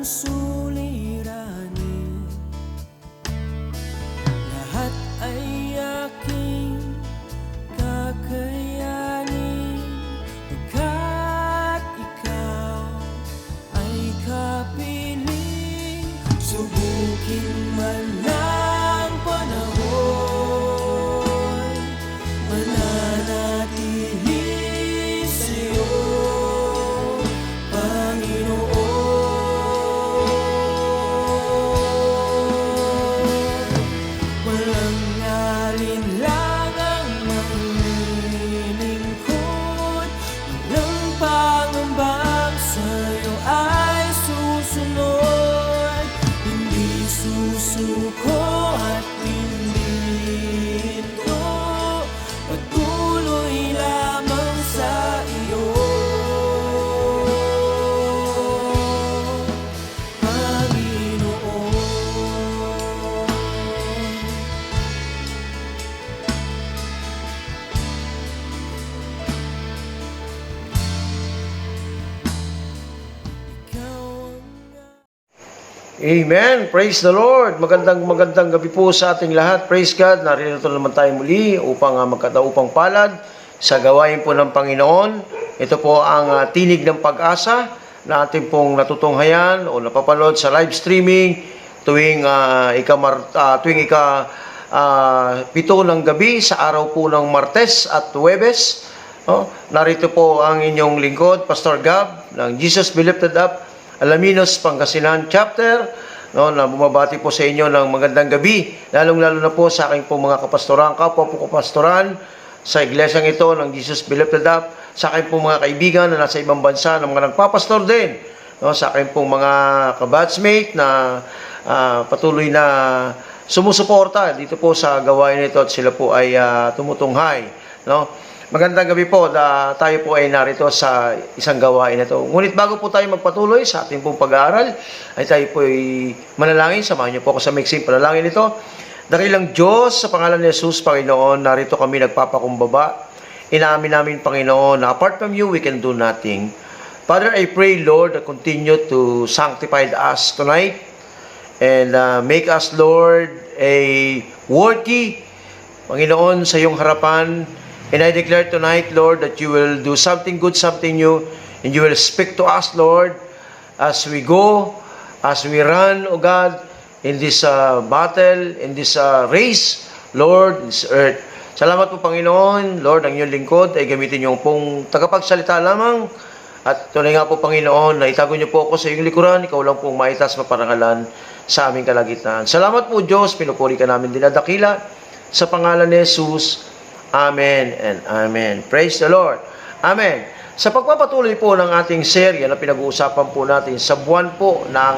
suliranin, lahat ay aking kakayanin, pagkat ikaw ay kapiling. Subukin man ng panahon, mananatili sa'yo, Panginoon. Walang alinlangang maglilingkod, walang pangambang sa'yo ay susunod. Hindi susuko at hindi ito, patuloy lamang sa iyo, Panginoon. Ikaw ang Amen. Praise the Lord. Magandang gabi po sa ating lahat. Praise God. Narito naman tayo muli upang magkataupang palad sa gawain po ng Panginoon. Ito po ang tinig ng pag-asa na ating pong natutunghayan o napapanood sa live streaming tuwing pito ng gabi sa araw po ng Martes at Huwebes. Narito po ang inyong lingkod, Pastor Gab ng Jesus Be Lifted Up, Alaminos, Pangasinan Chapter, na bumabati po sa inyo ng magandang gabi, lalong-lalo na po sa aking po mga kapastoran, kapwa po kapastoran sa iglesyang ito ng Jesus Be Lifted Up, sa aking po mga kaibigan na nasa ibang bansa na mga nagpapastor din, sa aking po mga kabatchmate na patuloy na sumusuporta dito po sa gawain nito at sila po ay tumutunghay. Magandang gabi po, tayo po ay narito sa isang gawain na ito. Ngunit bago po tayo magpatuloy sa ating pong pag-aaral, ay tayo po ay manalangin. Samahan niyo po ako sa mixing panalangin ito. Dakilang Diyos, sa pangalan ni Jesus, Panginoon, narito kami nagpapakumbaba. Inaamin namin, Panginoon, na apart from you, we can do nothing. Father, I pray, Lord, that continue to sanctify us tonight and make us, Lord, a worthy, Panginoon, sa iyong harapan. And I declare tonight, Lord, that you will do something good, something new, and you will speak to us, Lord, as we go, as we run, O God, in this battle, in this race, Lord, this earth. Salamat po, Panginoon. Lord, ang iyong lingkod ay gamitin niyo pong tagapagsalita lamang. At tunay nga po, Panginoon, na itago niyo po ako sa iyong likuran. Ikaw lang pong maitas maparangalan sa aming kalagitnaan. Salamat po, Diyos. Pinupuri ka namin dinadakila sa pangalan ni Jesus. Amen and amen. Praise the Lord. Amen. Sa pagpapatuloy po ng ating serye na pinag-uusapan po natin sa buwan po ng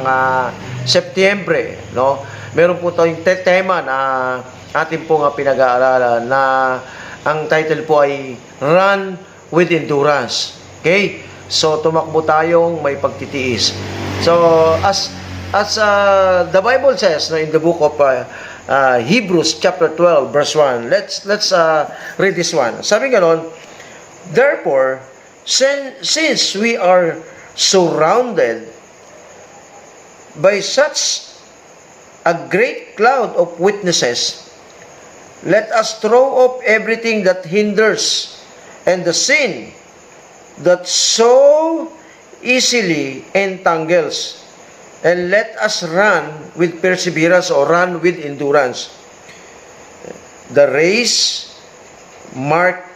Setyembre, meron po tayong tema na ating po pinag-aaralan na ang title po ay Run with Endurance. Okay? So, tumakbo tayong may pagtitiis. So, as the Bible says in the book of Hebrews chapter 12 verse 1. Let's read this one. Sabi ganon, therefore, since we are surrounded by such a great cloud of witnesses, let us throw off everything that hinders and the sin that so easily entangles, and let us run with perseverance or run with endurance the race marked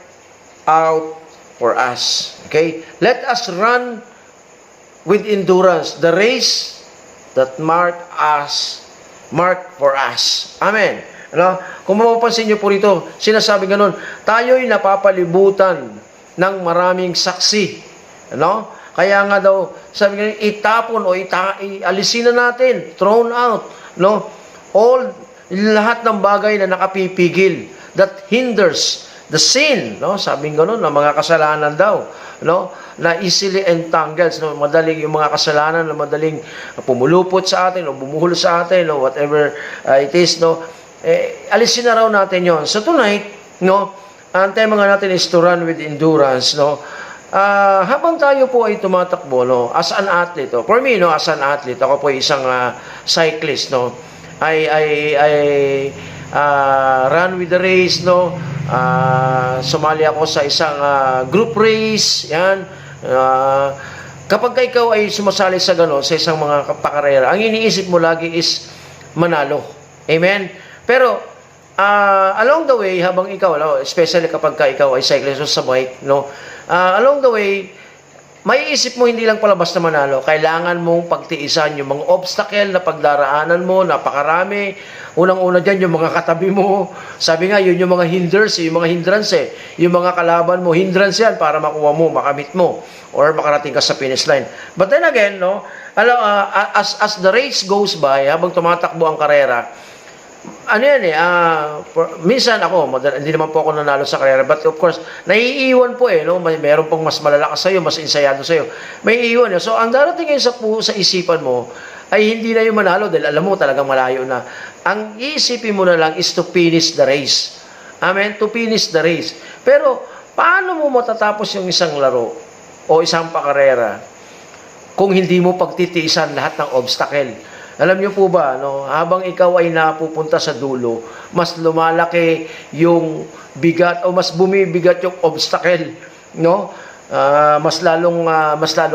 out for us. Okay? Let us run with endurance the race that marked for us. Amen. Kung mapapansin niyo po rito, sinasabi ganun, tayo'y napapalibutan ng maraming saksi. Kaya nga daw, sabi nga, itapon o alisin na natin, thrown out, lahat ng bagay na nakapipigil, that hinders the sin, sabi nga na mga kasalanan daw, na easily entangles, madaling yung mga kasalanan na madaling pumulupot sa atin, o bumuhol sa atin, o whatever it is, alisin na raw natin yon. So tonight, ang tema nga natin is to run with endurance, habang tayo po ay tumatakbo, no, as an athlete, for me, no, as an athlete, ako po ay isang cyclist, no, run with the race, no, sumali ako sa isang group race, yan, kapag ikaw ay sumasali sa gano'n, sa isang mga pakarera, ang iniisip mo lagi is manalo. Amen? Pero, along the way, habang ikaw, no, especially kapag ikaw ay cyclist sa bike, no, along the way, may isip mo hindi lang palabas na manalo. Kailangan mong pagtiisan yung mga obstacle na pagdaraanan mo, napakarami. Unang-una dyan, yung mga katabi mo. Sabi nga, yun yung mga hindrance, yung mga hindrance Yung mga kalaban mo, hindrance yan para makuha mo, makamit mo, or makarating ka sa finish line. But then again, no, as the race goes by, habang tumatakbo ang karera, ano yan minsan ako, hindi naman po ako nanalo sa karera, but of course, naiiwan po no? Meron pong mas malalakas sa'yo, mas ensayado sa'yo. May iiwan. So, ang darating ngayon sa isipan mo, ay hindi na yung manalo dahil alam mo talagang malayo na. Ang iisipin mo na lang is to finish the race. Amen? To finish the race. Pero, paano mo matatapos yung isang laro o isang pakarera kung hindi mo pagtitiisan lahat ng obstacle? Alam niyo po ba, no, habang ikaw ay napupunta sa dulo, mas lumalaki yung bigat o mas bumibigat yung obstacle, no? Mas lalo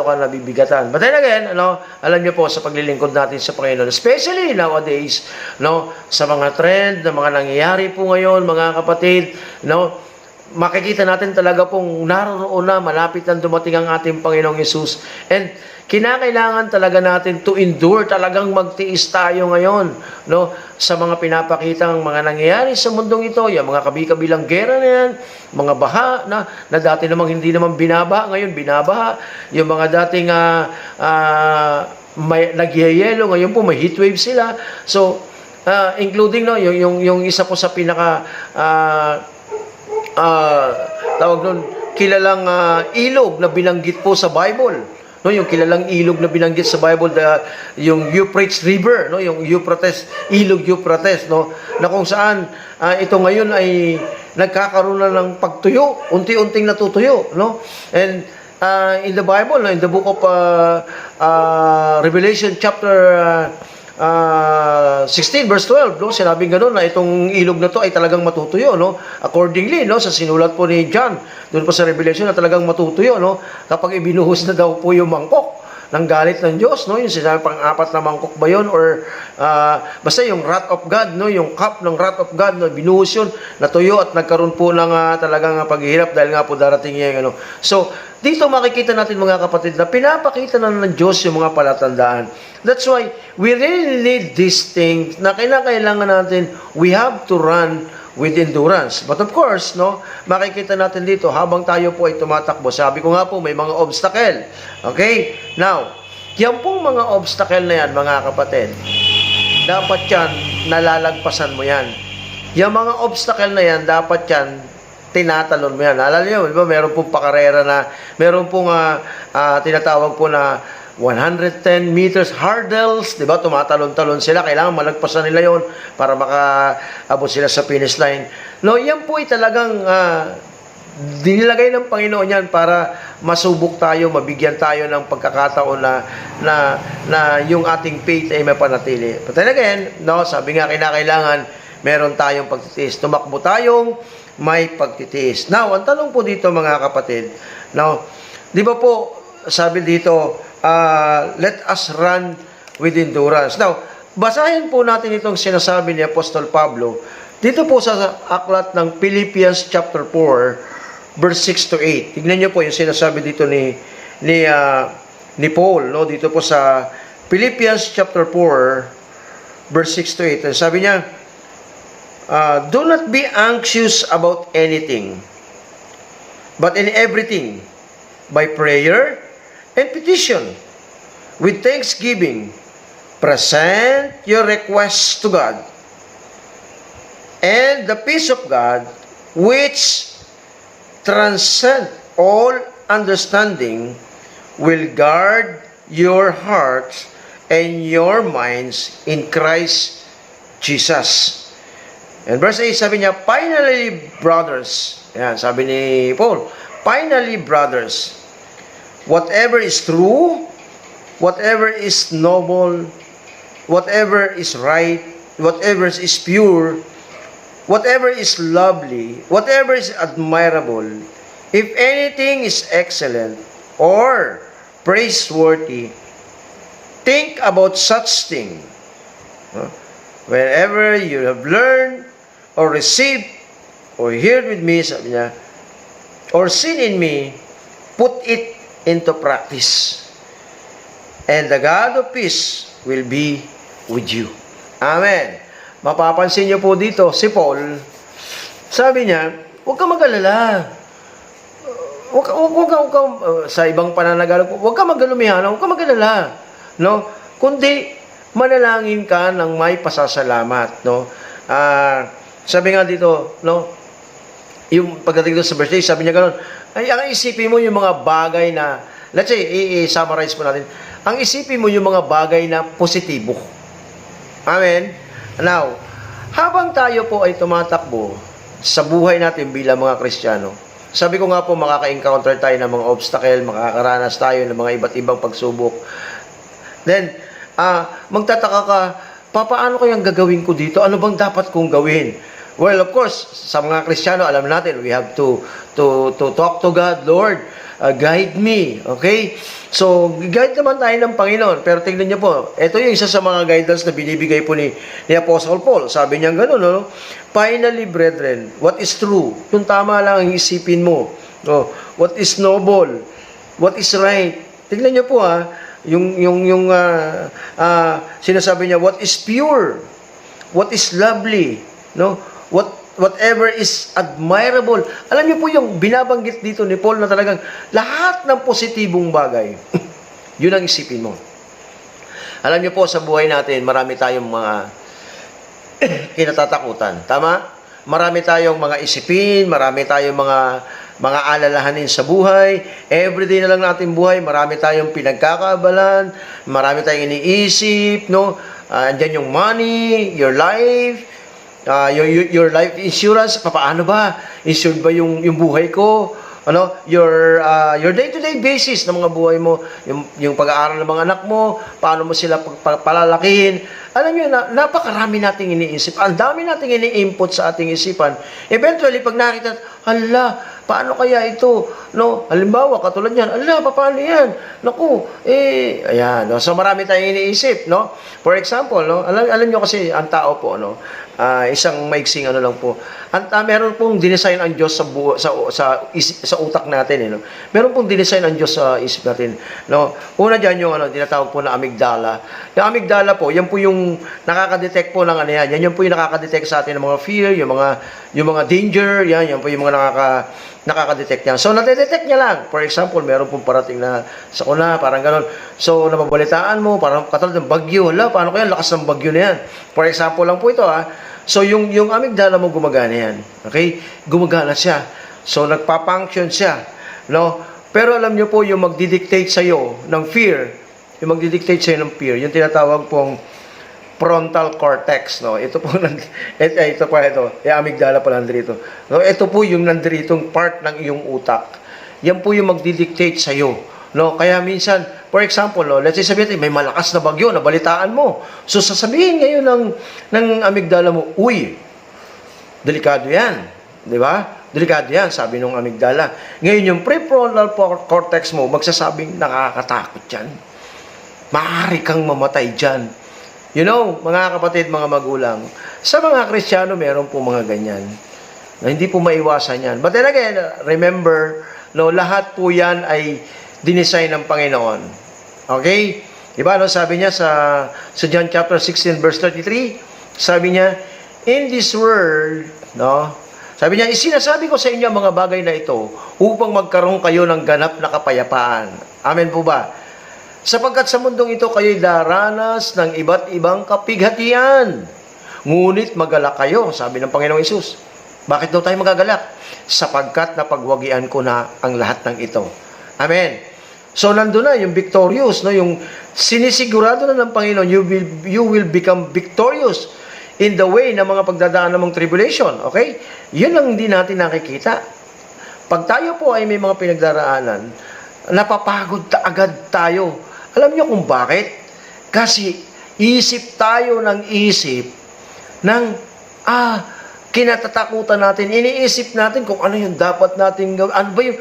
ka nabibigatan. But then again, ano, alam niyo po sa paglilingkod natin sa Panginoon, especially nowadays, no, sa mga trend na mga nangyayari po ngayon, mga kapatid, no, makikita natin talaga pong naroon na, malapit na dumating ang ating Panginoong Hesus. And kinakailangan talaga natin to endure, talagang magtiis tayo ngayon, no, sa mga pinapakitang mga nangyayari sa mundong ito, yung mga kabi-kabilang gera na yan, mga baha na dati namang hindi naman binabaha, ngayon binabaha, yung mga dating may nagyayelo, ngayon po may heat wave sila. So, including, no, yung isa po sa pinaka tawag nun, kilalang ilog na binanggit po sa Bible. No, yung kilalang ilog na binanggit sa Bible, yung Euphrates River, no, yung Euphrates, ilog Euphrates, no, na kung saan ito ngayon ay nagkakaroon na ng pagtuyo, unti-unting natutuyo, no? And in the Bible, no, in the book of Revelation chapter 16 verse 12, no, sinabing ganoon na itong ilog na to ay talagang matutuyo, no, accordingly, no, sa sinulat po ni John doon po sa Revelation na talagang matutuyo, no, kapag ibinuhos na daw po yung mangkok ng galit ng Diyos, no, yung sinabi pang-apat na mangkok ba yun, or basta yung wrath of God, no, yung cup ng wrath of God, no, binuhos yun, natuyo at nagkaroon po ng talagang paghihirap dahil nga po darating yung ano. So, dito makikita natin mga kapatid na pinapakita na ng Diyos yung mga palatandaan. That's why we really need these things na kailangan natin, we have to run with endurance. But of course, no, makikita natin dito habang tayo po ay tumatakbo. Sabi ko nga po, may mga obstacle. Okay? Now, yan pong mga obstacle na yan, mga kapatid, dapat yan, nalalagpasan mo yan. Yung mga obstacle na yan, dapat yan, tinatalon mo yan. Alala niyo, di ba, meron pong pakarera na, meron pong tinatawag po na 110 meters hurdles, di ba? Tumatalon-talon sila. Kailangan malagpasan nila yon para makaabot sila sa finish line. No, yan po ay talagang dinilagay ng Panginoon yan para masubok tayo, mabigyan tayo ng pagkakataon na yung ating faith ay mapanatili. But then again, no, sabi nga kinakailangan meron tayong pagtitiis. Tumakbo tayong may pagtitiis. Now, ang tanong po dito mga kapatid, now, di ba po, sabi dito, let us run with endurance. Now, basahin po natin itong sinasabi ni Apostol Pablo dito po sa aklat ng Philippians chapter 4 verse 6 to 8. Tignan niyo po yung sinasabi dito ni Paul, no, dito po sa Philippians chapter 4 verse 6 to 8. Sabi niya, do not be anxious about anything, but in everything, by prayer and petition, with thanksgiving, present your requests to God, and the peace of God, which transcends all understanding, will guard your hearts and your minds in Christ Jesus. And verse 8, sabi niya, finally, brothers, yan, sabi ni Paul, finally, brothers, whatever is true, whatever is noble, whatever is right, whatever is pure, whatever is lovely, whatever is admirable, if anything is excellent or praiseworthy, think about such thing. Wherever you have learned or received or heard with me, sabi niya, or seen in me, put it into practice. And the God of peace will be with you. Amen. Mapapansin niyo po dito, si Paul, sabi niya, huwag ka mag-alala. Sa ibang pananagalog, huwag ka mag-alumihan, huwag ka mag-alala. No? Kundi, manalangin ka ng may pasasalamat. No? Sabi nga dito, no? Yung pagdating dito sa birthday, sabi niya gano'n, ay, ang isipin mo yung mga bagay na, let's say, i-summarize po natin, ang isipin mo yung mga bagay na positibo. Amen? Now, habang tayo po ay tumatakbo sa buhay natin bilang mga Kristiyano, sabi ko nga po, makaka-encounter tayo ng mga obstacle, makakaranas tayo ng mga iba't ibang pagsubok. Then, magtataka ka, paano kayang gagawin ko dito? Ano bang dapat kong gawin? Well, of course, sa mga Kristiyano, alam natin, we have to talk to God, Lord, guide me, okay? So, guide naman tayo ng Panginoon. Pero tingnan niyo po, ito yung isa sa mga guidance na binibigay po ni Apostle Paul. Sabi niya gano'n, no? Finally, brethren, what is true? Yung tama lang ang isipin mo. No? What is noble? What is right? Tingnan niyo po, yung sinasabi niya, what is pure? What is lovely? No? Whatever is admirable. Alam niyo po yung binabanggit dito ni Paul na talagang lahat ng positibong bagay. Yun ang isipin mo. Alam niyo po sa buhay natin, marami tayong mga kinatatakutan. Tama? Marami tayong mga isipin, marami tayong mga alalahanin sa buhay. Everyday na lang natin buhay, marami tayong pinagkakabalan, marami tayong iniisip, no? Andyan yung money, your life, your life insurance, paano ba? Insured ba yung buhay ko? Ano? Your day-to-day basis ng mga buhay mo, yung pag-aaral ng mga anak mo, paano mo sila palalakihin. Alam niyo, napakarami nating iniisip. Ang dami nating ini-input sa ating isipan. Eventually, pag nakita, hala, paano kaya ito? No? Halimbawa, katulad yan, hala, paano yan? Naku, ayan. No? So, marami tayong iniisip, no? For example, no? Alam niyo kasi, ang tao po, no? Isang maiksing ano lang po. Meron pong dinesign ang Diyos sa utak natin, no? Meron pong dinesign ang Diyos sa isip natin, no? Una diyan yung tinatawag po na amygdala. Yung amygdala po, yan po yung nakaka-detect po ng ano yan. Yan po yung nakaka-detect sa atin ng mga fear, yung mga danger, yan po yung mga nakaka-detect niya. So, nadedetect niya lang. For example, meron pong parating na sakuna, parang ganon. So, nababalitaan mo, parang katulad ng bagyo. Hala, paano kaya? Lakas ng bagyo na yan. For example lang po ito, So, yung amygdala mo gumagana yan. Okay? Gumagana siya. So, nagpa-function siya. No? Pero alam niyo po, yung magdidictate sa'yo ng fear, yung yung tinatawag pong frontal cortex, no? Ito po, yung amygdala pa nandito. No? Ito po yung nandiritong part ng iyong utak. Yan po yung magdidictate sa'yo. No? Kaya minsan, for example, no, let's say sabihin, may malakas na bagyo, nabalitaan mo. So, sasabihin ngayon ng amygdala mo, uy, delikado yan. Di ba? Delikado yan, sabi ng amygdala. Ngayon, yung prefrontal cortex mo, magsasabing, nakakatakot yan. Maaari kang mamatay dyan. You know, mga kapatid, mga magulang, sa mga Kristiyano, meron po mga ganyan. Na hindi po maiwasan yan. But then again, remember, no, lahat po yan ay dinesign ng Panginoon. Okay? Diba, no, sabi niya sa John chapter 16, verse 33, sabi niya, in this world, no, sabi niya, isinasabi ko sa inyo ang mga bagay na ito upang magkaroon kayo ng ganap na kapayapaan. Amen po ba? Sapagkat sa mundong ito kayo'y daranas ng iba't ibang kapighatian. Ngunit magalak kayo, sabi ng Panginoong Hesus. Bakit daw tayo magagalak? Sapagkat napagwagian ko na ang lahat ng ito. Amen. So, nandun na yung victorious, no? Yung sinisigurado na ng Panginoon, you will become victorious in the way ng mga pagdadaan ng mga tribulation. Okay? Yun ang hindi natin nakikita. Pag tayo po ay may mga pinagdaraanan, napapagod agad tayo. Alam niyo kung bakit? Kasi isip tayo ng isip ng kinatatakutan natin. Iniisip natin kung ano yung dapat natin gawin. Ano ba yung,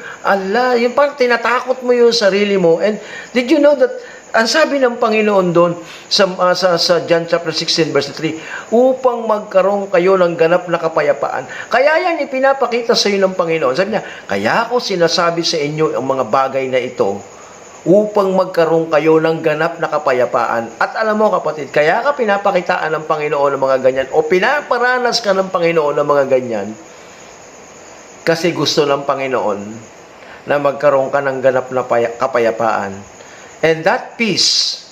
yung parang tinatakot mo yung sarili mo. And did you know that, ang sabi ng Panginoon doon sa John chapter 16 verse 3, upang magkaroon kayo ng ganap na kapayapaan. Kaya yan ipinapakita sa iyo ng Panginoon. Sabi niya, kaya ako sinasabi sa inyo ang mga bagay na ito, upang magkaroon kayo ng ganap na kapayapaan. At alam mo kapatid, kaya ka pinapakitaan ng Panginoon ng mga ganyan, o pinaparanas ka ng Panginoon ng mga ganyan, kasi gusto ng Panginoon na magkaroon ka ng ganap na kapayapaan. And that peace,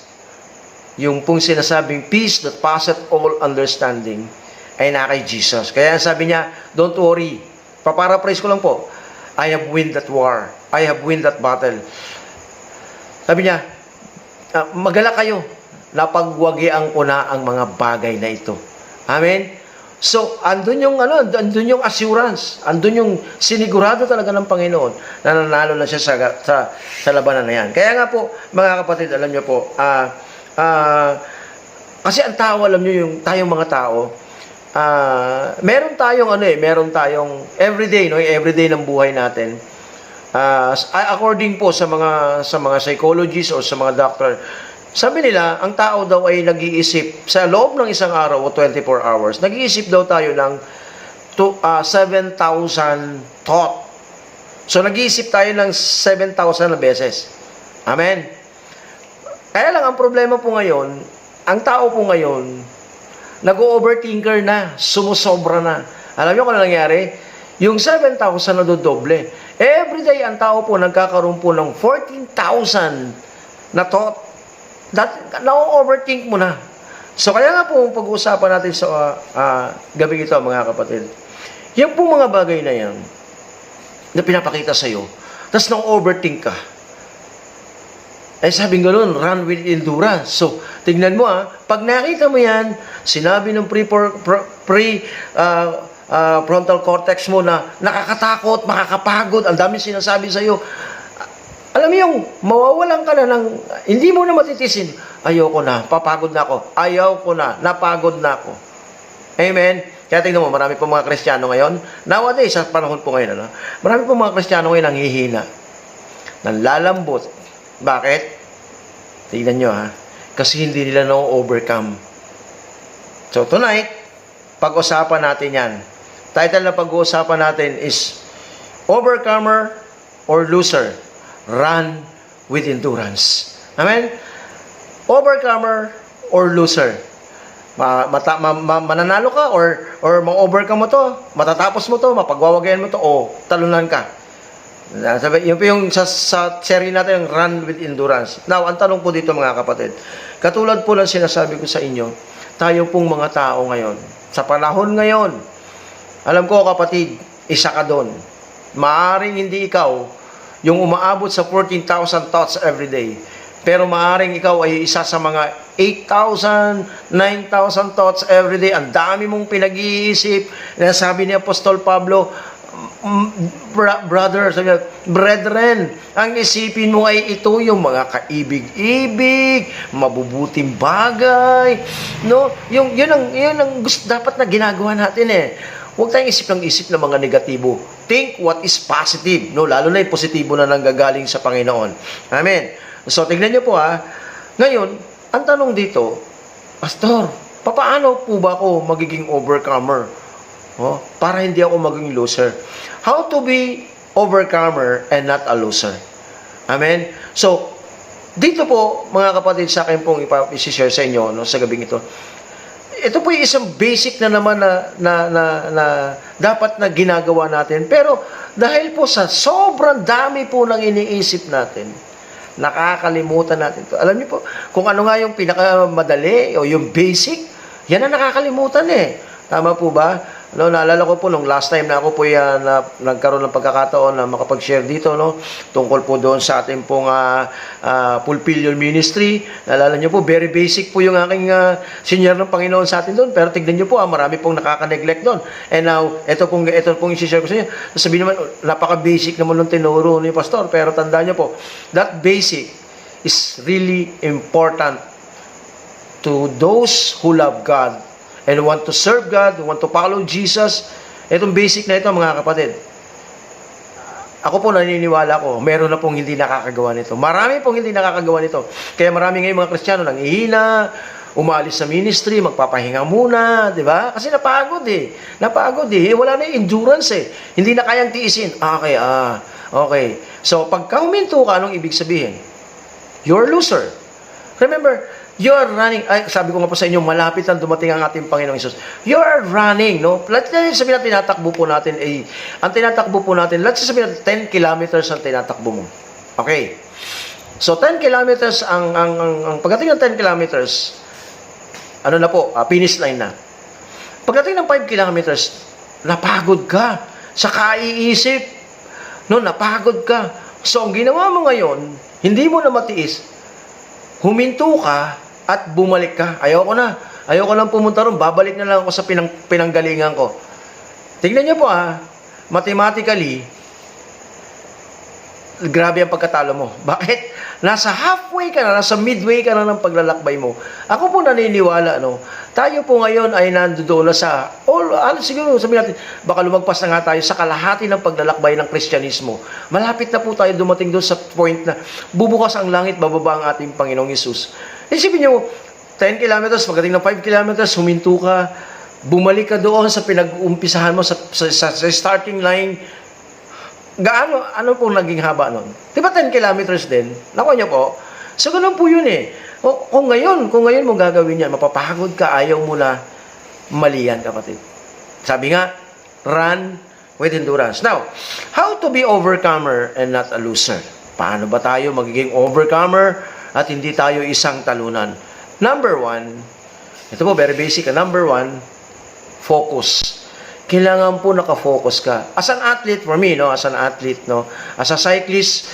yung pong sinasabing peace that passeth all understanding, ay na kay Jesus. Kaya sabi niya, don't worry. Paparaphrase ko lang po, I have win that war. I have win that battle. Sabi niya, magala kayo, napagwagian ko na ang mga bagay na ito. Amen? So, andun yung assurance, andun yung sinigurado talaga ng Panginoon na nanalo na siya sa labanan na yan. Kaya nga po, mga kapatid, alam niyo po, kasi ang tao, alam niyo yung tayong mga tao, meron tayong everyday, no, everyday ng buhay natin. According po sa mga psychologists o sa mga doctor, sabi nila, ang tao daw ay nag-iisip sa loob ng isang araw o 24 hours. Nag-iisip daw tayo ng 7,000 thought. So nag-iisip tayo ng 7,000 na beses. Amen. Kaya lang ang problema po ngayon, ang tao po ngayon nag-overthinker na, sumusobra na. Alam niyo kung ano nangyari? Yung 7,000 na dodoble. Everyday, ang tao po nagkakaroon po ng 14,000 na thought. Na-overthink mo na. So, kaya nga po, pag-uusapan natin sa gabi ito, mga kapatid. Yan po mga bagay na yan, na pinapakita sa'yo. Tapos, na-overthink ka. Ay, sabing gano'n, run with endurance. So, tignan mo pag nakita mo yan, sinabi ng frontal cortex mo na nakakatakot, makakapagod, ang daming sinasabi sa iyo. Alam mo yung mawawalan ka na ng, hindi mo na matitisin, ayoko na, papagod na ako, ayaw ko na, napagod na ako. Amen? Kaya tingnan mo, marami po mga Kristiyano ngayon, nowadays, sa panahon po ngayon, marami po mga Kristiyano ngayon ang hihina, nanlalambot. Bakit? Tingnan nyo kasi hindi nila na-overcome. So tonight, pag-usapan natin yan. Title na pag-uusapan natin is Overcomer or Loser, Run with Endurance. Amen? Overcomer or Loser. Mananalo ka or ma-overcome mo to, matatapos mo to, mapagwawagayan mo to, o talunan ka. Yun po yung sa series natin, yung Run with Endurance. Now, ang tanong po dito mga kapatid, katulad po lang sinasabi ko sa inyo, tayo pong mga tao ngayon, sa panahon ngayon, alam ko kapatid, isa ka doon. Maaring hindi ikaw yung umaabot sa 14,000 thoughts every day. Pero maaring ikaw ay isa sa mga 8,000, 9,000 thoughts every day. Ang dami mong pinag-iisip. Sabi ni Apostol Pablo, brethren, ang isipin mo ay ito yung mga kaibig-ibig, mabubuting bagay, no? Yun ang dapat na ginagawa natin Huwag tayong isip ng mga negatibo. Think what is positive, no? Lalo na yung positibo na nanggagaling sa Panginoon. Amen. So tingnan niyo po Ngayon, ang tanong dito, Pastor, paano po ba ako magiging overcomer? Para hindi ako maging loser. How to be overcomer and not a loser? Amen? So, dito po, mga kapatid, sa akin pong ipapishare sa inyo sa gabing ito. Ito po yung isang basic na naman na dapat na ginagawa natin. Pero, dahil po sa sobrang dami po ng iniisip natin, nakakalimutan natin ito. Alam niyo po, kung ano nga yung pinakamadali o yung basic, yan ang nakakalimutan Tama po ba? No, naalala ko po nung last time na ako po yan nagkaroon ng pagkakataon na makapag-share dito, no, tungkol po doon sa ating pong Pulpilion Ministry. Naalala niyo po, very basic po yung aking senior ng Panginoon sa atin doon. Pero tignan niyo po, marami pong nakaka-neglect doon. And now, ito pong i-share ko sa inyo. Sabihin naman, napaka-basic naman ng tinuro ni Pastor. Pero tandaan niyo po, that basic is really important to those who love God and want to serve God, want to follow Jesus. Itong basic na ito, mga kapatid. Ako po naniniwala ko, meron na pong hindi nakakagawa nito. Marami pong hindi nakakagawa nito. Kaya marami ngayong mga Kristiyano nanghihina, umalis sa ministry, magpapahinga muna, di ba? Kasi napagod eh. Napagod eh. Wala na yung endurance eh. Hindi na kayang tiisin. Okay. So, pagka huminto ka, anong ibig sabihin? You're a loser. Remember, you are running, sabi ko nga po sa inyo, malapit na dumating ang ating Panginoong Hesus. You are running, no? Let's sabihin natin, tinatakbo po natin, ang tinatakbo po natin, let's sabihin natin, 10 kilometers ang tinatakbo mo. Okay. So, 10 kilometers, pagdating ng 10 kilometers, ano na po, finish line na. Pagdating ng 5 kilometers, napagod ka sa kaiisip. No, napagod ka. So, ang ginawa mo ngayon, hindi mo na matiis, huminto ka at bumalik ka. Ayoko lang pumunta ron. Babalik na lang ako sa pinanggalingan ko. Tingnan niyo po mathematically, grabe ang pagkatalo mo. Bakit? Nasa halfway ka na, nasa midway ka na ng paglalakbay mo. Ako po naniniwala, no? Tayo po ngayon ay nandoon na sa, siguro sabihin natin, baka lumagpas na nga tayo sa kalahati ng paglalakbay ng Kristyanismo. Malapit na po tayo dumating doon sa point na bubukas ang langit, bababa ang ating Panginoong Hesus. Isipin niyo, 10 kilometers, pagdating ng 5 kilometers, huminto ka, bumalik ka doon sa pinag-umpisahan mo, sa starting line. Ano po naging haba nun? Di ba 10 kilometers din? Nakuha niyo po? So, ganun po yun eh. Kung ngayon mo gagawin yan, mapapagod ka, ayaw mo na, mali yan, kapatid. Sabi nga, run with endurance. Now, how to be overcomer and not a loser? Paano ba tayo magiging overcomer at hindi tayo isang talunan? Number 1, ito po, very basic. Number 1, focus. Kailangan po nakafocus ka. As an athlete, for me, no, as an athlete, no, as a cyclist,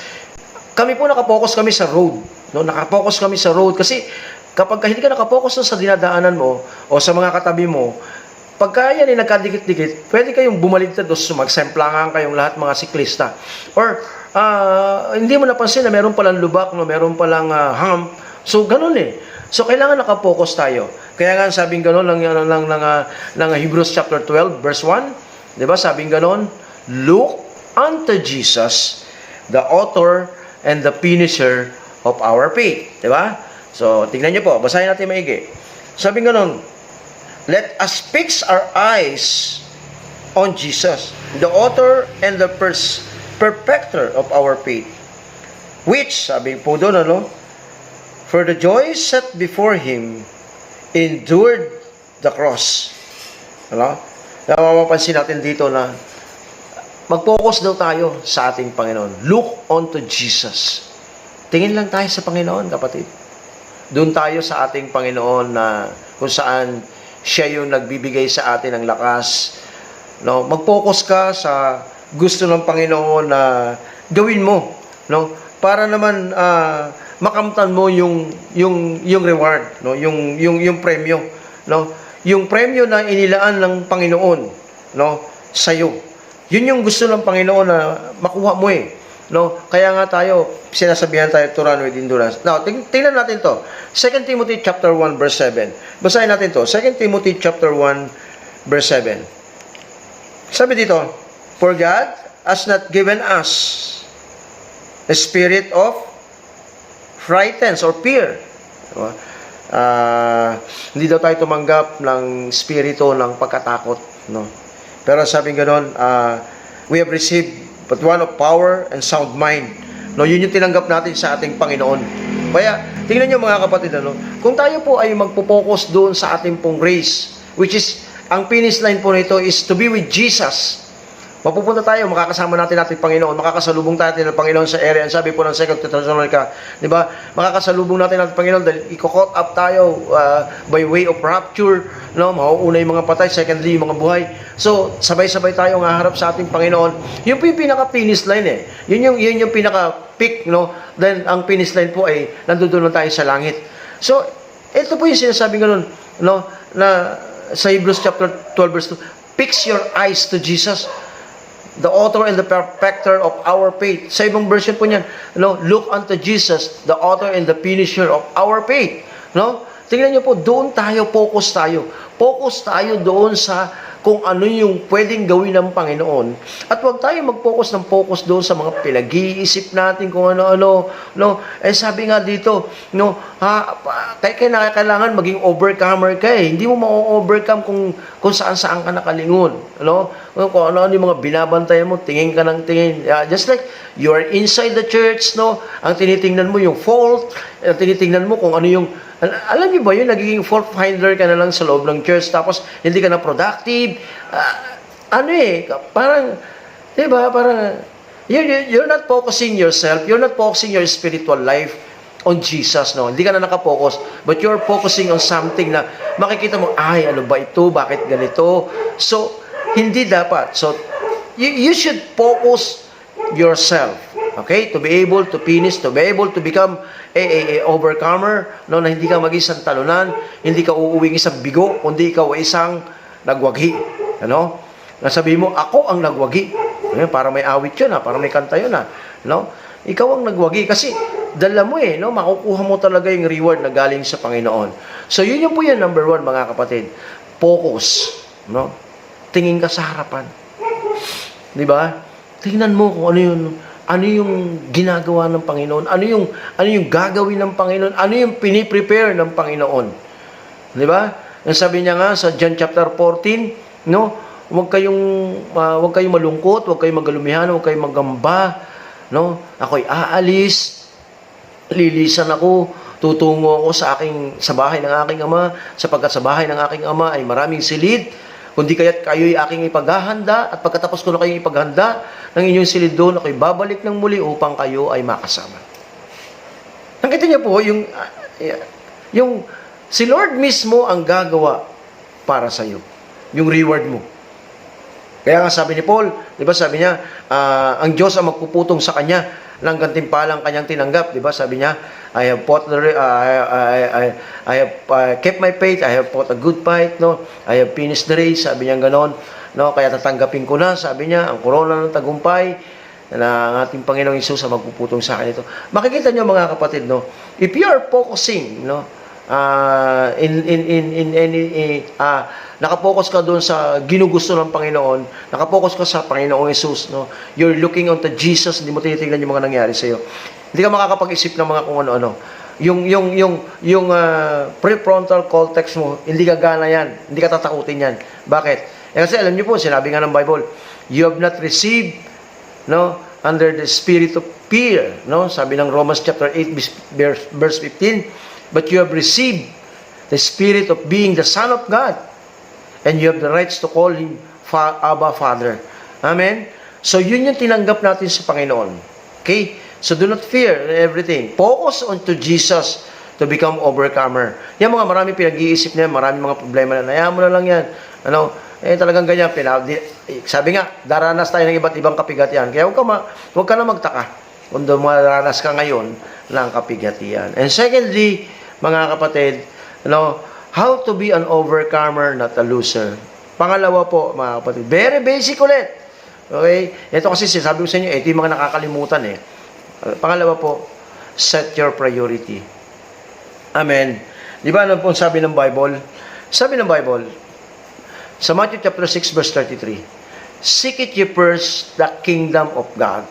kami po nakapokus kami sa road. No, nakapokus kami sa road kasi kapag hindi ka nakapokus sa dinadaanan mo o sa mga katabi mo, pagka yan ay nagkadikit-dikit, pwede kayong bumaligtad o sumagsemplangan kayong lahat mga siklista. Or hindi mo napansin na meron palang lubak, no, meron palang hump. So ganun eh. So kailangan nakapokus tayo. Kaya nga sabing ganun ng Hebrews chapter 12 verse 1, 'di ba? Sabing ganun, look unto Jesus, the author and the finisher of our faith. Diba? So, tingnan niyo po. Basahin natin maigi. Sabi nga nun, let us fix our eyes on Jesus, the author and the perfecter of our faith. Which, sabi po doon, for the joy set before Him, endured the cross. Mapapansin natin dito na mag-focus daw tayo sa ating Panginoon. Look unto Jesus. Tingin lang tayo sa Panginoon, kapatid. Doon tayo sa ating Panginoon na kung saan siya yung nagbibigay sa atin ng lakas. No, mag-focus ka sa gusto ng Panginoon na gawin mo, no? Para naman makamtan mo yung reward, no? Yung premyo, no? Yung premyo na inilaan ng Panginoon, no, sa iyo. Yun yung gusto ng Panginoon na makuha mo eh. No, kaya nga tayo, sinasabihan tayo to run with endurance. Now, tingnan natin to. 2 Timothy chapter 1 verse 7. Basahin natin to. 2 Timothy chapter 1 verse 7. Sabi dito, for God has not given us a spirit of frightened or fear. Diba? Hindi daw tayo tumanggap ng spirito ng pagkatakot, no? Pero sabi ganoon, we have received but one of power and sound mind. No, yun yung tinanggap natin sa ating Panginoon. Kaya, tingnan niyo mga kapatid, kung tayo po ay magpo-focus doon sa ating pong race, which is, ang finish line po nito is to be with Jesus. Mapupunta tayo, makakasama natin Panginoon, makakasalubong tayo ng Panginoon sa area. Ang sabi po ng 2 Thessalonica, di ba? Makakasalubong natin Panginoon dahil i-caught up tayo by way of rapture, no? Mauuna yung mga patay, secondly, yung mga buhay. So, sabay-sabay tayong haharap sa ating Panginoon. Yun po yung pinaka-finish line eh. Yun yung pinaka-peak, no? Then, ang finish line po ay nandoon tayo sa langit. So, ito po yung sinasabi ganun, no? Na sa Hebrews chapter 12 verse 2, fix your eyes to Jesus, the author and the perfecter of our faith. Sa ibang version po niyan, no, look unto Jesus, the author and the finisher of our faith. No? Tingnan niyo po, doon tayo, focus tayo. Focus tayo doon sa kung ano yung pwedeng gawin ng Panginoon. At huwag tayo mag-focus ng focus doon sa mga pinag-iisip natin kung ano-ano. No? Eh sabi nga dito, no, kailangan maging overcomer ka eh. Hindi mo ma-overcome kung saan-saan ka nakalingon. No? Kung ano-ano yung mga binabantayan mo, tingin ka ng tingin. Just like you are inside the church, no? Ang tinitingnan mo yung fault, ang tinitingnan mo kung ano yung alam niyo ba yun, nagiging fault finder ka na lang sa loob ng church, tapos hindi ka na productive. Parang, di ba, parang, you're not focusing yourself, you're not focusing your spiritual life on Jesus, no? Hindi ka na nakapokus, but you're focusing on something na makikita mo, ay, ano ba ito, bakit ganito? So, hindi dapat. So, you should focus yourself, okay? To be able to finish, to be able to become a overcomer, no, na hindi ka mag-isang talunan, hindi ka uuwing isang bigo, kundi ikaw ay isang nagwagi. Ano? Nasabi mo, ako ang nagwagi. Para may awit yun, para may kanta yun, no? Ikaw ang nagwagi kasi dala mo no, makukuha mo talaga yung reward na galing sa Panginoon. So yun yung po yan, number 1, mga kapatid. Focus, no? Tingin ka sa harapan. Di ba? Tingnan mo kung ano yung ginagawa ng Panginoon, ano yung gagawin ng Panginoon, ano yung piniprepare ng Panginoon. Di ba? Ang sabi niya nga sa John chapter 14, no, huwag kayong malungkot, huwag kayong magalumihan, huwag kayong magamba, no? Ako'y aalis, lilisan ako, tutungo ako sa bahay ng aking ama, sapagkat sa bahay ng aking ama ay maraming silid, kundi kaya't kayo'y aking ipaghahanda, at pagkatapos ko na kayong ipaghanda ng inyong silid doon, ako'y babalik ng muli upang kayo ay makasama. Nakita niyo po, yung si Lord mismo ang gagawa para sa iyo. Yung reward mo. Kaya nga sabi ni Paul, di ba sabi niya, ang Diyos ang magpuputong sa kanya ng gantimpalang kanyang tinanggap, di ba? Sabi niya, I have kept my faith, I have fought a good fight, no? I have finished the race, sabi niya ganoon, no? Kaya tatanggapin ko na, sabi niya, ang korona ng tagumpay na ang ating Panginoong Hesus ang magpuputong sa akin ito. Makikita niyo mga kapatid, no? If you are focusing, no, nakapokus ka doon sa ginugusto ng Panginoon, nakapokus ka sa Panginoong Hesus, no? You're looking onto Jesus, hindi mo tinitingnan yung mga nangyari sa iyo. Hindi ka makakapag-isip ng mga kung ano-ano. Yung prefrontal cortex mo, hindi ka gana yan, hindi ka tatakutin yan. Bakit? Kasi alam niyo po, sinabi nga ng Bible, you have not received, no, under the spirit of fear, no? Sabi ng Romans chapter 8 verse 15, but you have received the spirit of being the Son of God, and you have the rights to call Him Abba, Father. Amen? So, yun yung tinanggap natin sa Panginoon. Okay? So, do not fear everything. Focus on to Jesus to become overcomer. Yan mga maraming pinag-iisip na yan, maraming mga problema na, hayaan mo na lang yan. Ano? Talagang ganyan. Sabi nga, daranas tayo ng iba't ibang kapigatian. Kaya huwag ka na magtaka kung dumaranas ka ngayon ng kapigatian. And secondly, mga kapatid, how to be an overcomer, not a loser. Pangalawa po, mga kapatid, very basic ulit. Okay? Ito kasi sabi ko sa inyo, ito yung mga nakakalimutan eh. Pangalawa po, set your priority. Amen. Di ba ano po sabi ng Bible? Sabi ng Bible, sa Matthew chapter 6 verse 33, seek it ye first the kingdom of God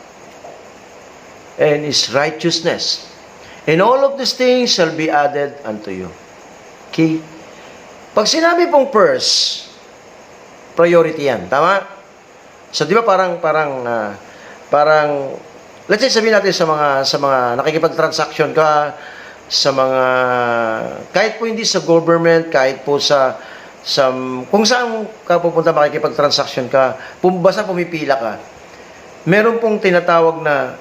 and His righteousness, and all of these things shall be added unto you. Okay? Pag sinabi pong first, priority yan. Tama? So, di ba parang let's say sabihin natin sa mga nakikipag-transaction ka, sa mga, kahit po hindi sa government, kahit po sa kung saan ka pupunta makikipag-transaction ka, basta pumipila ka, meron pong tinatawag na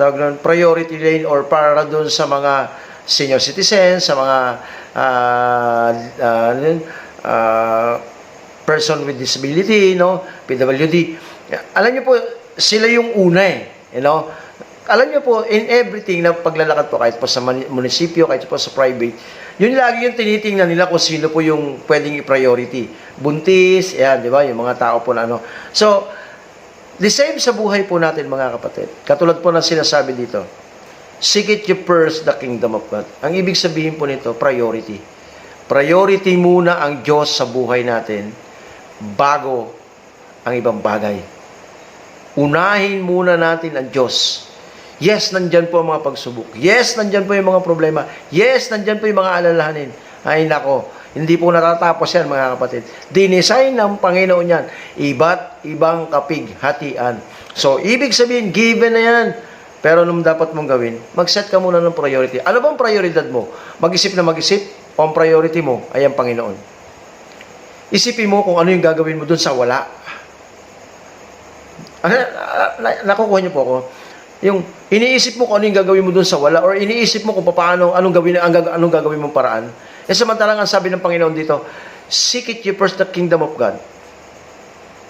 tawag nun, priority lane or para doon sa mga senior citizens, sa mga person with disability, no, PWD. Alam niyo po, sila yung una Alam niyo po, in everything na paglalakad po, kahit po sa munisipyo, kahit po sa private, yun lagi yung tinitingnan nila kung sino po yung pwedeng i-priority. Buntis, yan, di ba? Yung mga tao po na So, the same sa buhay po natin, mga kapatid. Katulad po ng sinasabi dito, seek it ye first the kingdom of God. Ang ibig sabihin po nito, priority. Priority muna ang Diyos sa buhay natin bago ang ibang bagay. Unahin muna natin ang Diyos. Yes, nandyan po ang mga pagsubok. Yes, nandyan po yung mga problema. Yes, nandyan po yung mga alalahanin. Ay nako, hindi po natatapos yan, mga kapatid. Dinesign ng Panginoon yan. Iba't ibang kapighatian. So, ibig sabihin, given na yan. Pero anong dapat mong gawin? Mag-set ka muna ng priority. Ano bang prioridad mo? Mag-isip na mag-isip? O ang priority mo ay ang Panginoon? Isipin mo kung ano yung gagawin mo dun sa wala. Nakukuha niyo po ako. Yung iniisip mo kung ano yung gagawin mo dun sa wala or iniisip mo kung paano, anong gagawin mong paraan. Samantalang ang sabi ng Panginoon dito, seek it ye first the kingdom of God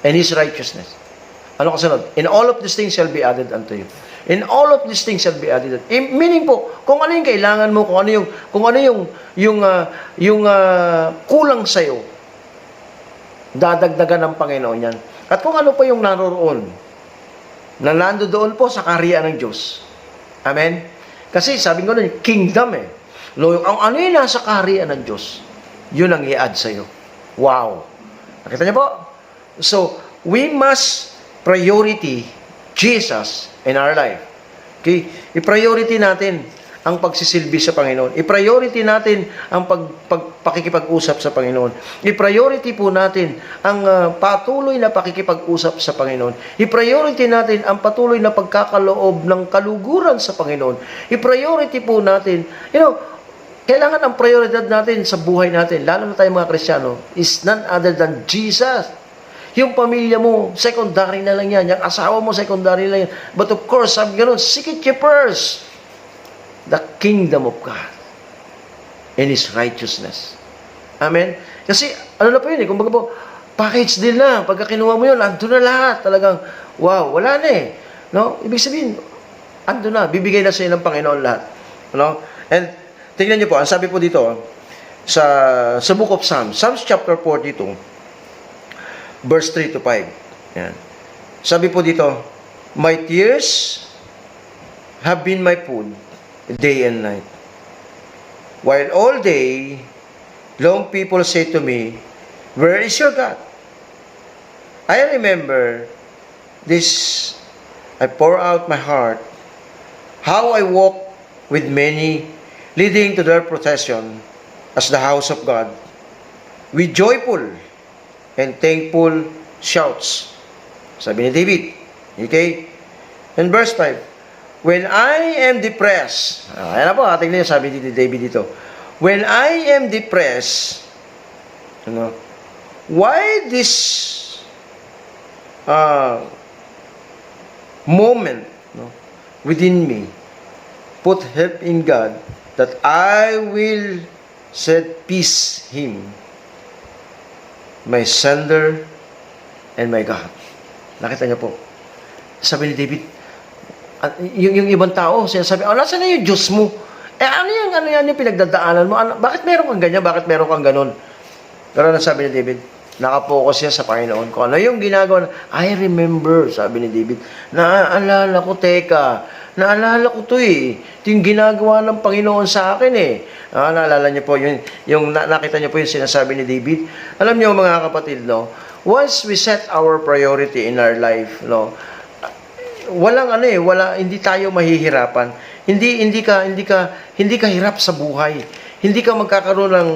and His righteousness. Ano kasunod? In all of these things shall be added unto you. In all of these things shall be added. Meaning po, kung ano yung kailangan mo, kung ano yung kulang sa iyo, dadagdagan ng Panginoon yan. At kung ano pa yung naroroon, na nando doon po sa kaharian ng Diyos. Amen? Kasi sabi ko nun, kingdom ang ano yung nasa kaharian ng Diyos, yun ang i-add sa iyo. Wow! Nakita niyo po? So, we must priority Jesus in our life. Okay? I-priority natin ang pagsisilbi sa Panginoon. I-priority natin ang pakikipag-usap sa Panginoon. I-priority po natin ang patuloy na pakikipag-usap sa Panginoon. I-priority natin ang patuloy na pagkakaloob ng kaluguran sa Panginoon. I-priority po natin, kailangan ang prioridad natin sa buhay natin, lalo na tayo mga Kristiyano, is none other than Jesus. Yung pamilya mo, secondary na lang yan. Yung asawa mo, secondary na lang yan. But of course, sabi gano'n, seek it ye first the kingdom of God and His righteousness. Amen? Kasi, ano na po yun kumbaga po, package deal na. Pagka kinuha mo yun, ando na lahat. Talagang, wow, wala na No? Ibig sabihin, ando na. Bibigay na sa iyo ng Panginoon lahat. No? And, tingnan niyo po, ang sabi po dito, sa book of Psalms, Psalms chapter 42, verse 3 to 5. Yan. Sabi po dito, my tears have been my food day and night. While all day long people say to me, where is your God? I remember this, I pour out my heart, how I walk with many, leading to their procession as the house of God, with joyful and thankful shouts. Sabi ni David. Okay? And verse 5, when I am depressed, ayan na po, tingnan niyo, sabi ni David dito, when I am depressed, why this moment within me, put help in God, that I will set peace Him, my sender and my God. Nakita niyo po, sabi ni David, yung ibang tao, sinasabi, nasaan na yung Diyos mo? Ano yung pinagdadaanan mo? Bakit meron kang ganyan? Bakit meron kang ganon? Pero sabi ni David, nakapokus siya sa Panginoon. Kung ano yung ginagawa, I remember, sabi ni David, naalala ko to Ito yung ginagawa ng Panginoon sa akin naalala niyo po, nakita niyo po yung sinasabi ni David. Alam niyo mga kapatid, once we set our priority in our life, hindi tayo mahihirapan. Hindi ka hirap sa buhay. Hindi ka magkakaroon ng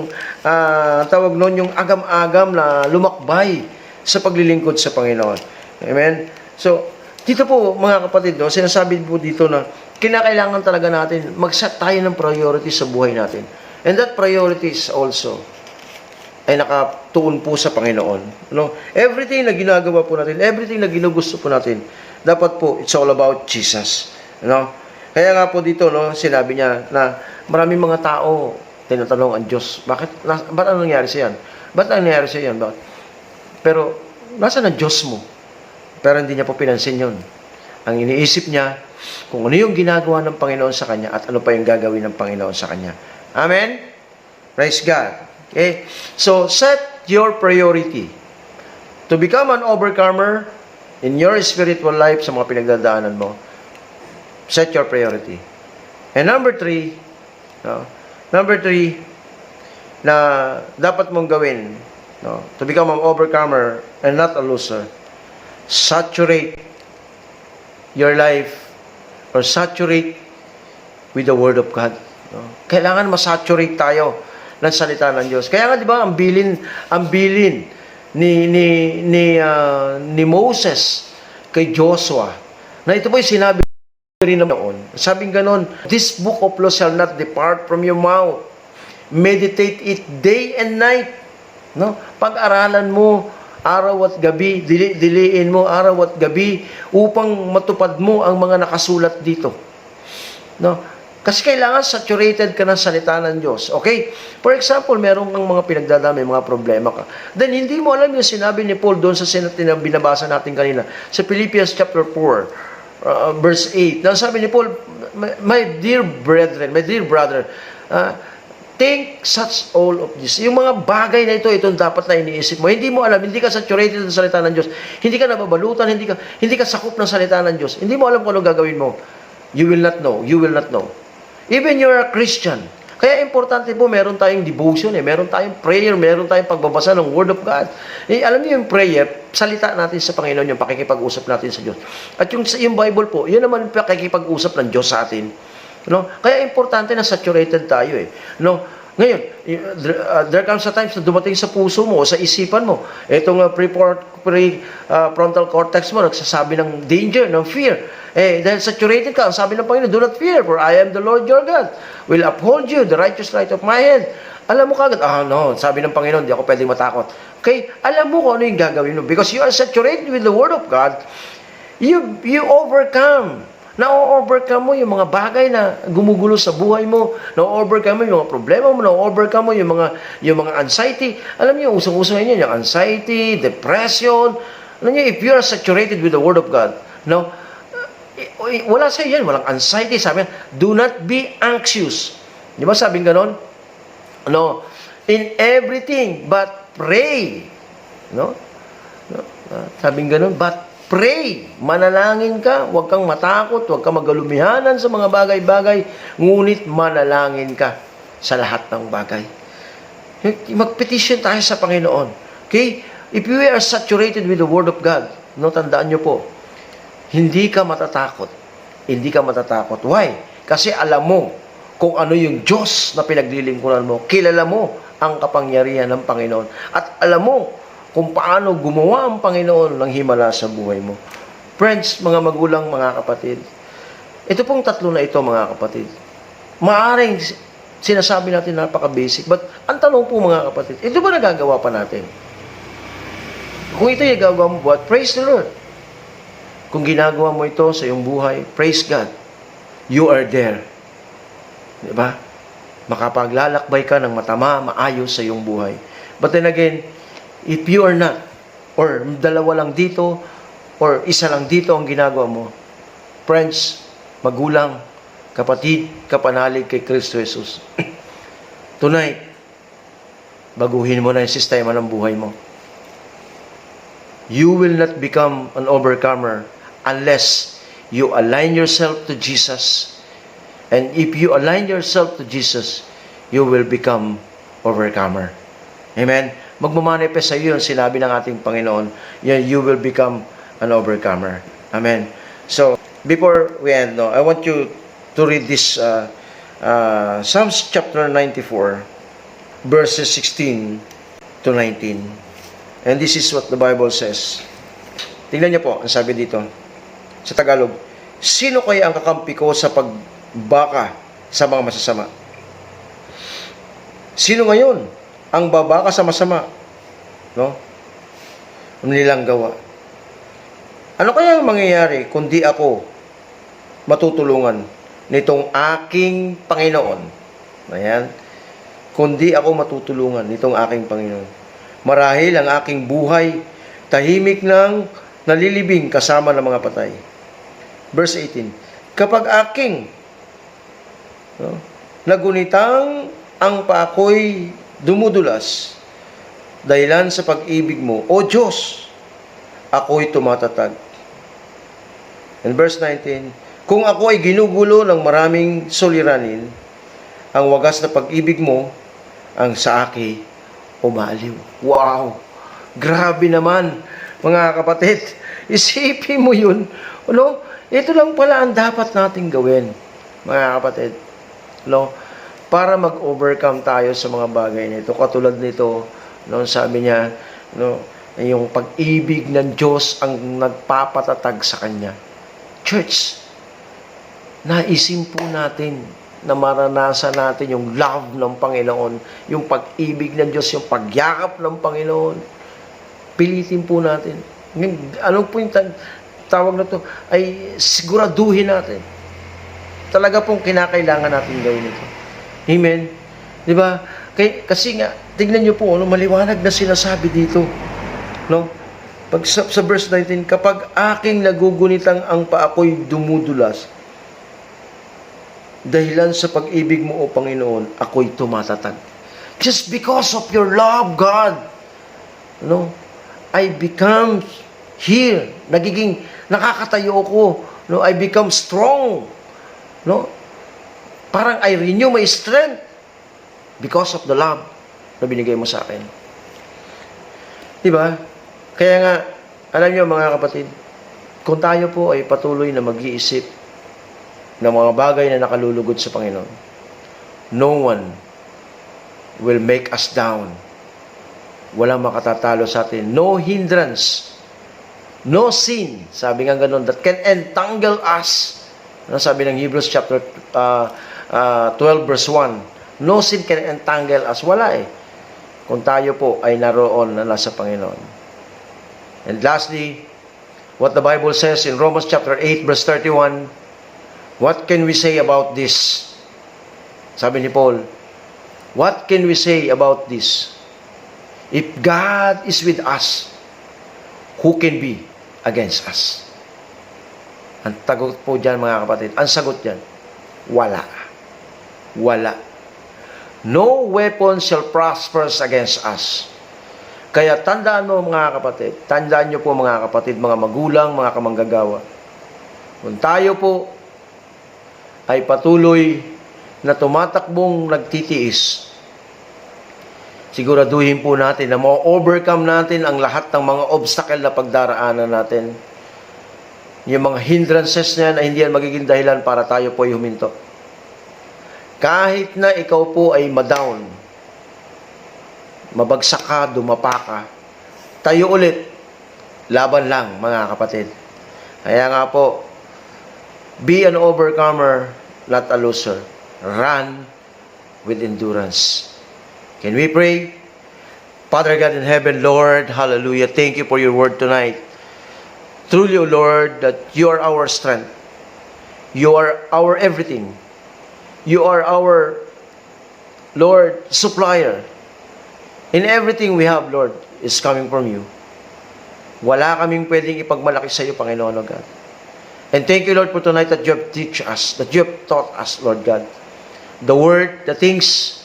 tawag noon yung agam-agam na lumakbay sa paglilingkod sa Panginoon. Amen. So, dito po mga kapatid, sinasabi po dito na kinakailangan talaga natin mag-set tayo ng priority sa buhay natin. And that priority is also ay nakatuon po sa Panginoon. No? Everything na ginagawa po natin, everything na ginugusto po natin, dapat po, it's all about Jesus. No? Kaya nga po dito, no, sinabi niya na maraming mga tao tinatanong ang Diyos, ba't ano nangyari sa yan? Ba't nangyari sa yan? Bakit? Pero, nasaan ang Diyos mo? Pero hindi niya po pinansin yun. Ang iniisip niya, kung ano yung ginagawa ng Panginoon sa kanya at ano pa yung gagawin ng Panginoon sa kanya. Amen? Praise God. Okay? So, set your priority to become an overcomer in your spiritual life sa mga pinagdadaanan mo. Set your priority. And number three, na dapat mong gawin, to become an overcomer and not a loser, saturate your life or saturate with the Word of God. Kailangan masaturate tayo ng salita ng Diyos. Kaya nga, di ba, ang bilin ni Moses kay Joshua, na ito po yung sinabi rin noon. Sabing ganon, this book of law shall not depart from your mouth. Meditate it day and night. No? Pag-aralan mo araw at gabi, diliin mo araw at gabi upang matupad mo ang mga nakasulat dito. No? Kasi kailangan saturated ka ng salita ng Diyos. Okay? For example, meron kang mga pinagdadami, mga problema ka. Then, hindi mo alam yung sinabi ni Paul doon sa binabasa natin kanina. Sa Philippians chapter 4, verse 8. Sabi ni Paul, my dear brethren, my dear brother, think such all of this. Yung mga bagay na itong dapat na iniisip mo. Hindi mo alam, hindi ka saturated ng salita ng Diyos. Hindi ka nababalutan, hindi ka sakop ng salita ng Diyos. Hindi mo alam kung anong gagawin mo. You will not know. You will not know. Even you're a Christian. Kaya importante po, meron tayong devotion, meron tayong prayer, meron tayong pagbabasa ng Word of God. Alam niyo yung prayer, salita natin sa Panginoon, yung pakikipag-usap natin sa Diyos. At yung Bible po, yun naman yung pakikipag-usap ng Diyos sa atin. No? Kaya importante na saturated tayo No? Ngayon, there comes a times na dumating sa puso mo o sa isipan mo. Itong prefrontal cortex mo, nagsasabi ng danger, ng fear. Dahil saturated ka, ang sabi ng Panginoon, do not fear, for I am the Lord your God. Will uphold you, the righteous right of my hand. Alam mo kagad, no, sabi ng Panginoon, di ako pwedeng matakot. Okay, alam mo kung ano yung gagawin mo. Because you are saturated with the Word of God, you overcome. Na-overcome mo yung mga bagay na gumugulo sa buhay mo. Na-overcome mo yung mga problema mo. Na-overcome mo yung mga anxiety. Alam niyo, usong-usong yun, yung anxiety, depression. Alam niyo, if you are saturated with the Word of God, wala sa yan, walang anxiety. Sabi niya, do not be anxious. Di ba sabing ganon? In everything, but pray. Sabing ganon, but pray, manalangin ka, huwag kang matakot, huwag kang magalumihanan sa mga bagay-bagay, ngunit manalangin ka sa lahat ng bagay. Mag-petition tayo sa Panginoon. Okay? If we are saturated with the Word of God, tandaan nyo po, hindi ka matatakot. Hindi ka matatakot. Why? Kasi alam mo kung ano yung Diyos na pinaglilingkuran mo. Kilala mo ang kapangyarihan ng Panginoon. At alam mo kung paano gumawa ang Panginoon ng himala sa buhay mo. Friends, mga magulang, mga kapatid, ito pong tatlo na ito, mga kapatid, maaring sinasabi natin napaka-basic, but ang tanong po, mga kapatid, ito ba nagagawa pa natin? Kung ito yung gagawa mo, praise the Lord. Kung ginagawa mo ito sa iyong buhay, praise God. You are there. Diba? Makapaglalakbay ka ng matama, maayos sa iyong buhay. But then again, if you are not, or dalawa lang dito, or isa lang dito ang ginagawa mo, friends, magulang, kapatid, kapanalig kay Kristo Jesus, tonight, baguhin mo na yung sistema ng buhay mo. You will not become an overcomer unless you align yourself to Jesus. And if you align yourself to Jesus, you will become overcomer. Amen? Magmamanifest sa iyo yung sinabi ng ating Panginoon, you will become an overcomer. Amen. So, before we end, I want you to read this Psalms chapter 94, verses 16 to 19. And this is what the Bible says. Tingnan niyo po, ang sabi dito, sa Tagalog, sino kaya ang kakampi ko sa pagbaka sa mga masasama? Sino ngayon ang baba sa masama. No? Ang nilang gawa. Ano kaya ang mangyayari kung di ako matutulungan nitong aking Panginoon? Ayan. Kung di ako matutulungan nitong aking Panginoon. Marahil ang aking buhay tahimik ng nalilibing kasama ng mga patay. Verse 18. Kapag aking nagunitang ang paako'y dumudulas dahilan sa pag-ibig mo, O Diyos, ako'y tumatatag. And verse 19, kung ako ay ginugulo ng maraming suliranin, ang wagas na pag-ibig mo ang sa akin umaliw. Wow! Grabe naman, mga kapatid. Isipin mo yun. Ano? Ito lang pala ang dapat nating gawin, mga kapatid. No? Para mag-overcome tayo sa mga bagay nito. Katulad nito, no, sabi niya, no, yung pag-ibig ng Diyos ang nagpapatatag sa Kanya. Church, naisin po natin na maranasan natin yung love ng Panginoon, yung pag-ibig ng Diyos, yung pagyakap ng Panginoon. Pilitin po natin. Ano po yung tawag na to? Ay siguraduhin natin. Talaga pong kinakailangan natin gawin ito. Amen? Di ba? Kasi nga, tignan nyo po, maliwanag na sinasabi dito. No? Pag sa verse 19, kapag aking nagugunitang ang paako'y dumudulas, dahilan sa pag-ibig mo, O Panginoon, ako'y tumatatag. Just because of your love, God, no, I become here. Nagiging nakakatayo ko. No, I become strong. No? Parang I renew my strength because of the love na binigay mo sa akin. Diba? Kaya nga, alam niyo mga kapatid, kung tayo po ay patuloy na mag-iisip ng mga bagay na nakalulugod sa Panginoon, no one will make us down. Walang makatatalo sa atin. No hindrance. No sin. Sabi nga ganun, that can entangle us. Ano sabi ng Hebrews chapter 12 verse 1? No sin can entangle us. Wala eh. Kung tayo po ay naroon na nasa Panginoon. And lastly, what the Bible says in Romans chapter 8 verse 31, what can we say about this? Sabi ni Paul, what can we say about this? If God is with us, who can be against us? Ang tagot po dyan mga kapatid, ang sagot dyan, wala. Wala. No weapon shall prosper against us. Kaya tandaan mo mga kapatid, tandaan nyo po mga kapatid, mga magulang, mga kamanggagawa, kung tayo po ay patuloy na tumatakbong nagtitiis, siguraduhin po natin na ma-overcome natin ang lahat ng mga obstacle na pagdaraanan natin. Yung mga hindrances na yan ay hindi yan magiging dahilan para tayo po ay huminto. Kahit na ikaw po ay ma-down, mabagsak ka, dumapa ka, tayo ulit, laban lang mga kapatid. Kaya nga po, be an overcomer, not a loser. Run with endurance. Can we pray? Father God in heaven, Lord, hallelujah, thank you for your word tonight. Truly, O Lord, that you are our strength. You are our everything. You are our, Lord, supplier. In everything we have, Lord, is coming from you. Wala kaming pwedeng ipagmalaki sa iyo, Panginoon, O God. And thank you, Lord, for tonight that you have teach us, that you have taught us, Lord God. The word, the things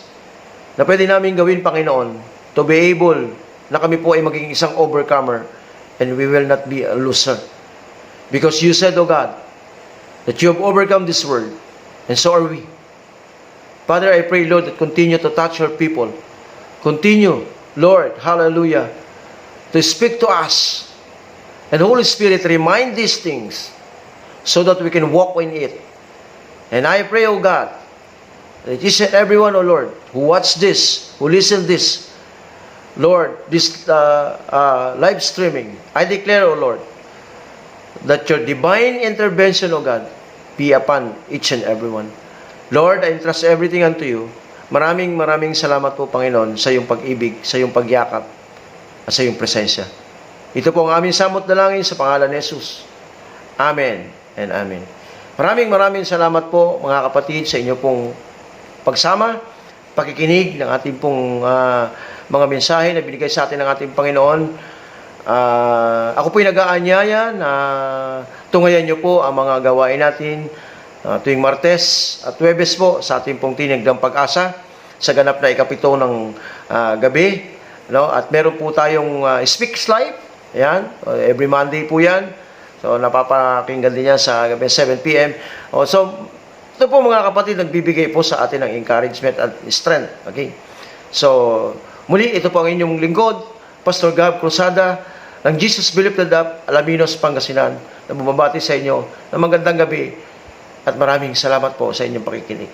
na pwede namin gawin, Panginoon, to be able na kami po ay maging isang overcomer and we will not be a loser. Because you said, O God, that you have overcome this world, and so are we. Father, I pray, Lord, that continue to touch your people. Continue, Lord, hallelujah, to speak to us. And Holy Spirit, remind these things so that we can walk in it. And I pray, O God, that each and everyone, O Lord, who watch this, who listen this, Lord, this live streaming, I declare, O Lord, that your divine intervention, O God, be upon each and everyone. Lord, I entrust everything unto you. Maraming salamat po, Panginoon, sa iyong pag-ibig, sa iyong pagyakap, at sa iyong presensya. Ito po ang aming samot dalangin sa pangalan ni Jesus. Amen and amen. Maraming salamat po, mga kapatid, sa inyo pong pagsama, pakikinig ng ating pong mga mensahe na binigay sa atin ng ating Panginoon. Ako po'y nag-aanyaya na tungayan niyo po ang mga gawain natin tuwing Martes at Huwebes po sa ating pong Tinig ng Pag-asa sa ganap na ikapito ng gabi. No? At meron po tayong Speaks Live. Ayan. Every Monday po yan. So, napapakinggan din yan sa gabi 7 p.m. So, ito po mga kapatid, nagbibigay po sa atin ng encouragement at strength. Okay? So, muli, ito po ang inyong lingkod, Pastor Gab Cruzada, ng Jesus Believed Up, Alaminos, Pangasinan, na bumabati sa inyo ng magandang gabi at maraming salamat po sa inyong pakikinig.